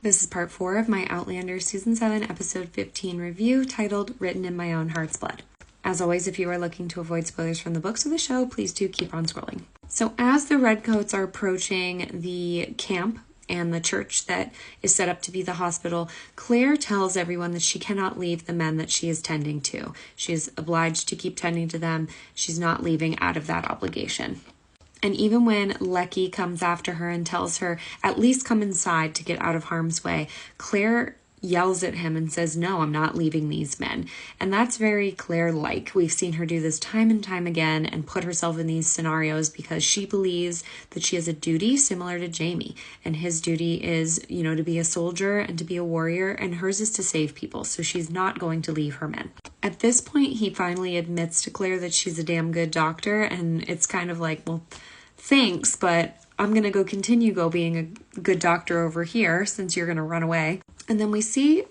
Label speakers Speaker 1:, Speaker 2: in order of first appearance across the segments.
Speaker 1: This is part 4 of my Outlander Season 7, Episode 15 review titled Written in My Own Heart's Blood. As always, if you are looking to avoid spoilers from the books of the show, please do keep on scrolling. So as the Redcoats are approaching the camp and the church that is set up to be the hospital, Claire tells everyone that she cannot leave the men that she is tending to. She is obliged to keep tending to them. She's not leaving out of that obligation. And even when Lecky comes after her and tells her, at least come inside to get out of harm's way, Claire yells at him and says, no, I'm not leaving these men. And that's very Claire-like. We've seen her do this time and time again and put herself in these scenarios because she believes that she has a duty similar to Jamie. And his duty is, to be a soldier and to be a warrior, and hers is to save people. So she's not going to leave her men. At this point, he finally admits to Claire that she's a damn good doctor, and it's kind of like, well, thanks, but I'm going to continue being a good doctor over here since you're going to run away. And then we see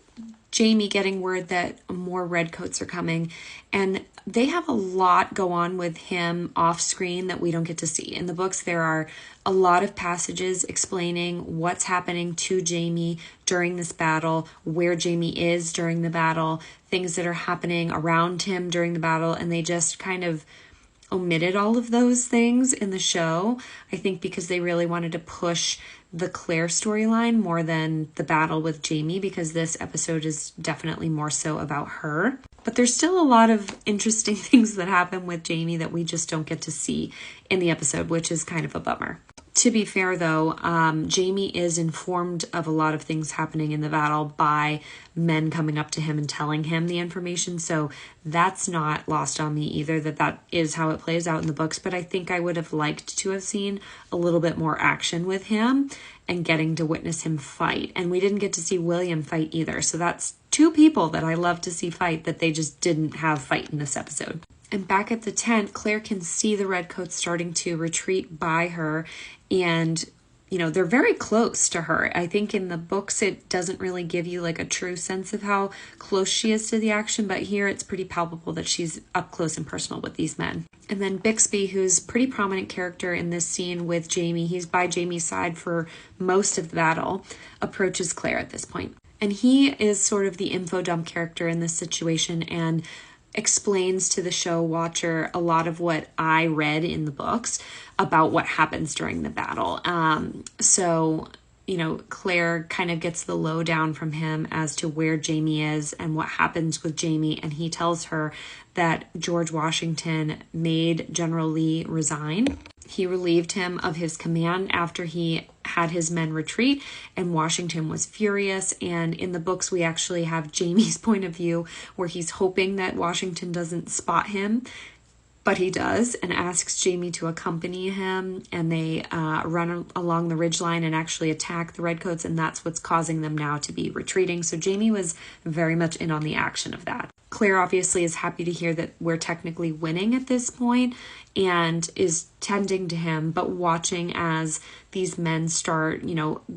Speaker 1: Jamie getting word that more Redcoats are coming, and they have a lot go on with him off screen that we don't get to see. In the books, there are a lot of passages explaining what's happening to Jamie during this battle, where Jamie is during the battle, things that are happening around him during the battle, and they just kind of omitted all of those things in the show, I think because they really wanted to push the Claire storyline more than the battle with Jamie, because this episode is definitely more so about her. But there's still a lot of interesting things that happen with Jamie that we just don't get to see in the episode, which is kind of a bummer. To be fair, though, Jamie is informed of a lot of things happening in the battle by men coming up to him and telling him the information. So that's not lost on me either, that is how it plays out in the books. But I think I would have liked to have seen a little bit more action with him and getting to witness him fight. And we didn't get to see William fight either. So that's two people that I love to see fight that they just didn't have fight in this episode. And back at the tent, Claire can see the Redcoats starting to retreat by her. And, they're very close to her. I think in the books, it doesn't really give you like a true sense of how close she is to the action. But here it's pretty palpable that she's up close and personal with these men. And then Bixby, who's a pretty prominent character in this scene with Jamie, he's by Jamie's side for most of the battle, approaches Claire at this point. And he is sort of the info dump character in this situation and explains to the show watcher a lot of what I read in the books about what happens during the battle. Claire kind of gets the lowdown from him as to where Jamie is and what happens with Jamie. And he tells her that George Washington made General Lee resign. He relieved him of his command after he had his men retreat, and Washington was furious. And in the books, we actually have Jamie's point of view where he's hoping that Washington doesn't spot him, but he does, and asks Jamie to accompany him, and they run along the ridgeline and actually attack the Redcoats, and that's what's causing them now to be retreating. So Jamie was very much in on the action of that. Claire obviously is happy to hear that we're technically winning at this point and is tending to him, but watching as these men start,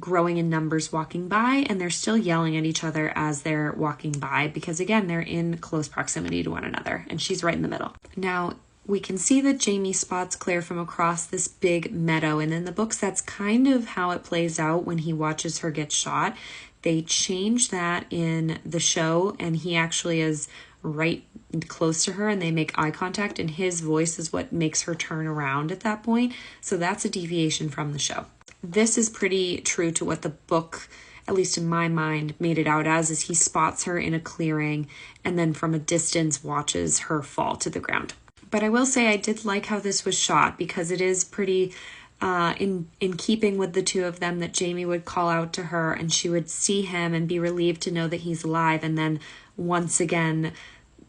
Speaker 1: growing in numbers walking by, and they're still yelling at each other as they're walking by because, again, they're in close proximity to one another, and she's right in the middle. Now, we can see that Jamie spots Claire from across this big meadow, and in the books, that's kind of how it plays out when he watches her get shot. They change that in the show, and he actually is right close to her, and they make eye contact, and his voice is what makes her turn around at that point. So that's a deviation from the show. This is pretty true to what the book, at least in my mind, made it out as, is he spots her in a clearing and then from a distance watches her fall to the ground. But I will say I did like how this was shot, because it is pretty in keeping with the two of them, that Jamie would call out to her and she would see him and be relieved to know that he's alive, and then once again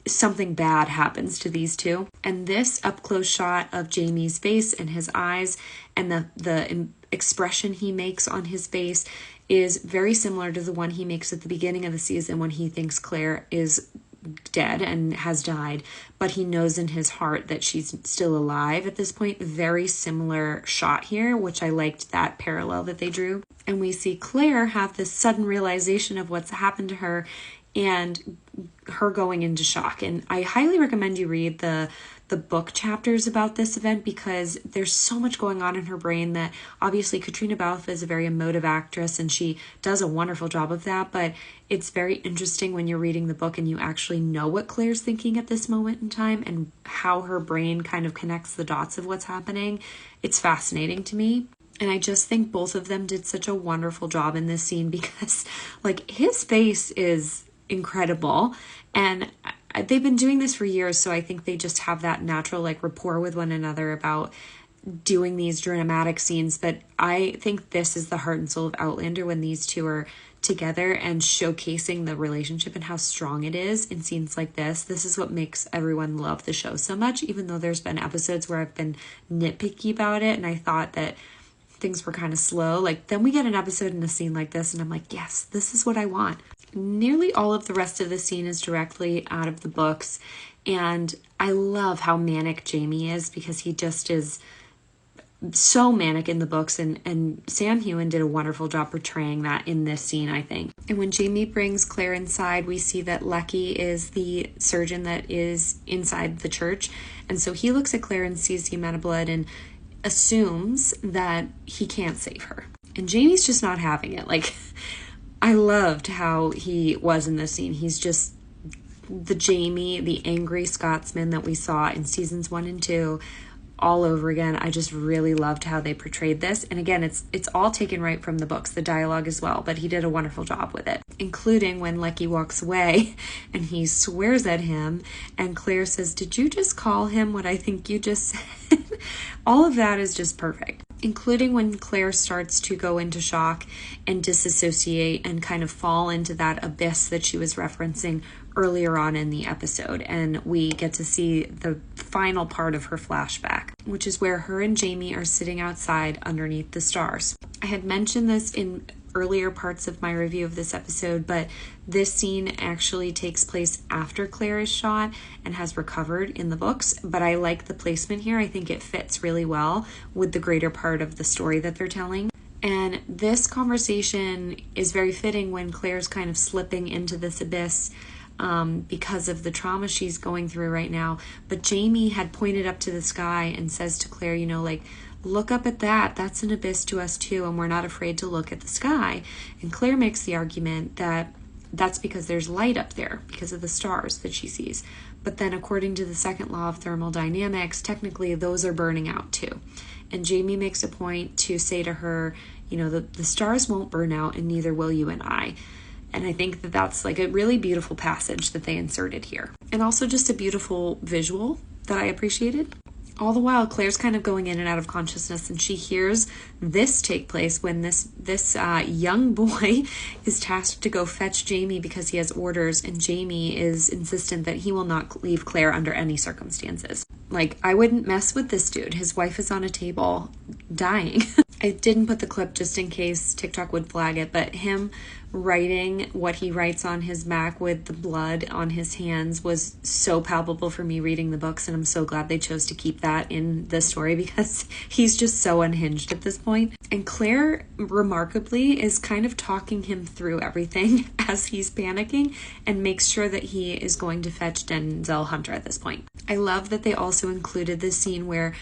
Speaker 1: something bad happens to these two. And this up close shot of Jamie's face and his eyes and the expression he makes on his face is very similar to the one he makes at the beginning of the season when he thinks Claire is dead and has died, but he knows in his heart that she's still alive at this point. Very similar shot here, which I liked that parallel that they drew. And we see Claire have this sudden realization of what's happened to her, and her going into shock. And I highly recommend you read the book chapters about this event, because there's so much going on in her brain that obviously Katrina Balfe is a very emotive actress and she does a wonderful job of that, but it's very interesting when you're reading the book and you actually know what Claire's thinking at this moment in time and how her brain kind of connects the dots of what's happening. It's fascinating to me. And I just think both of them did such a wonderful job in this scene, because like his face is incredible, and they've been doing this for years, so I think they just have that natural like rapport with one another about doing these dramatic scenes. But I think this is the heart and soul of Outlander, when these two are together and showcasing the relationship and how strong it is in scenes like this. This is what makes everyone love the show so much, even though there's been episodes where I've been nitpicky about it and I thought that things were kind of slow. Like then we get an episode and a scene like this and I'm like, yes, this is what I want. Nearly all of the rest of the scene is directly out of the books, and I love how manic Jamie is, because he just is so manic in the books, and Sam Heughan did a wonderful job portraying that in this scene, I think. And when Jamie brings Claire inside, we see that Lecky is the surgeon that is inside the church, and so he looks at Claire and sees the amount of blood and assumes that he can't save her. And Jamie's just not having it. Like, I loved how he was in this scene. He's just the Jamie, the angry Scotsman that we saw in seasons 1 and 2 all over again. I just really loved how they portrayed this. And again, it's all taken right from the books, the dialogue as well, but he did a wonderful job with it, including when Lecky walks away and he swears at him and Claire says, "Did you just call him what I think you just said?" All of that is just perfect, including when Claire starts to go into shock and disassociate and kind of fall into that abyss that she was referencing earlier on in the episode. And we get to see the final part of her flashback, which is where her and Jamie are sitting outside underneath the stars. I had mentioned this in earlier parts of my review of this episode, but this scene actually takes place after Claire is shot and has recovered in the books, but I like the placement here. I think it fits really well with the greater part of the story that they're telling. And this conversation is very fitting when Claire's kind of slipping into this abyss because of the trauma she's going through right now. But Jamie had pointed up to the sky and says to Claire, you know, like, look up at that. That's an abyss to us too, and we're not afraid to look at the sky. And Claire makes the argument that that's because there's light up there because of the stars that she sees. But then according to the second law of thermodynamics, technically those are burning out too. And Jamie makes a point to say to her, you know, the stars won't burn out and neither will you and I. And I think that that's like a really beautiful passage that they inserted here. And also just a beautiful visual that I appreciated. All the while, Claire's kind of going in and out of consciousness, and she hears this take place when this young boy is tasked to go fetch Jamie because he has orders, and Jamie is insistent that he will not leave Claire under any circumstances. Like, I wouldn't mess with this dude. His wife is on a table dying. I didn't put the clip just in case TikTok would flag it, but him writing what he writes on his back with the blood on his hands was so palpable for me reading the books, and I'm so glad they chose to keep that in the story because he's just so unhinged at this point. And Claire, remarkably, is kind of talking him through everything as he's panicking and makes sure that he is going to fetch Denzel Hunter at this point. I love that they also included this scene where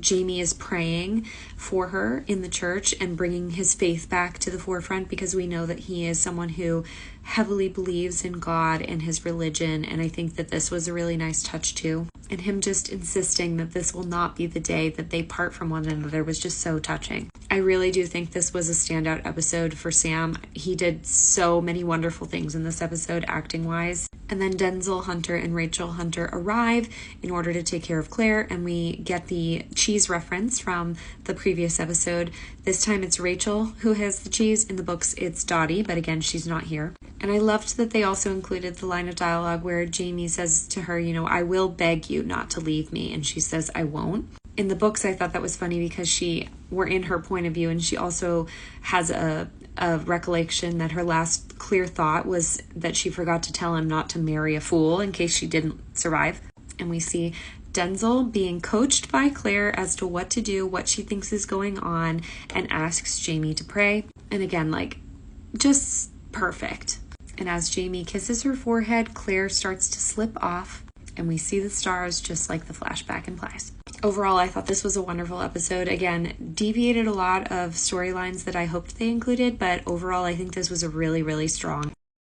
Speaker 1: Jamie is praying for her in the church and bringing his faith back to the forefront, because we know that he is someone who heavily believes in God and his religion, and I think that this was a really nice touch too. And him just insisting that this will not be the day that they part from one another was just so touching. I really do think this was a standout episode for Sam. He did so many wonderful things in this episode, acting-wise. And then Denzel Hunter and Rachel Hunter arrive in order to take care of Claire, and we get the cheese reference from the previous episode. This time it's Rachel who has the cheese. In the books it's Dottie, but again, she's not here. And I loved that they also included the line of dialogue where Jamie says to her, you know, I will beg you not to leave me, and she says, I won't. In the books, I thought that was funny because we're in her point of view, and she also has a recollection that her last clear thought was that she forgot to tell him not to marry a fool in case she didn't survive. And we see Denzel being coached by Claire as to what to do, what she thinks is going on, and asks Jamie to pray. And again, like, just perfect. And as Jamie kisses her forehead, Claire starts to slip off, and we see the stars just like the flashback implies. Overall, I thought this was a wonderful episode. Again, deviated a lot of storylines that I hoped they included, but overall, I think this was a really, really strong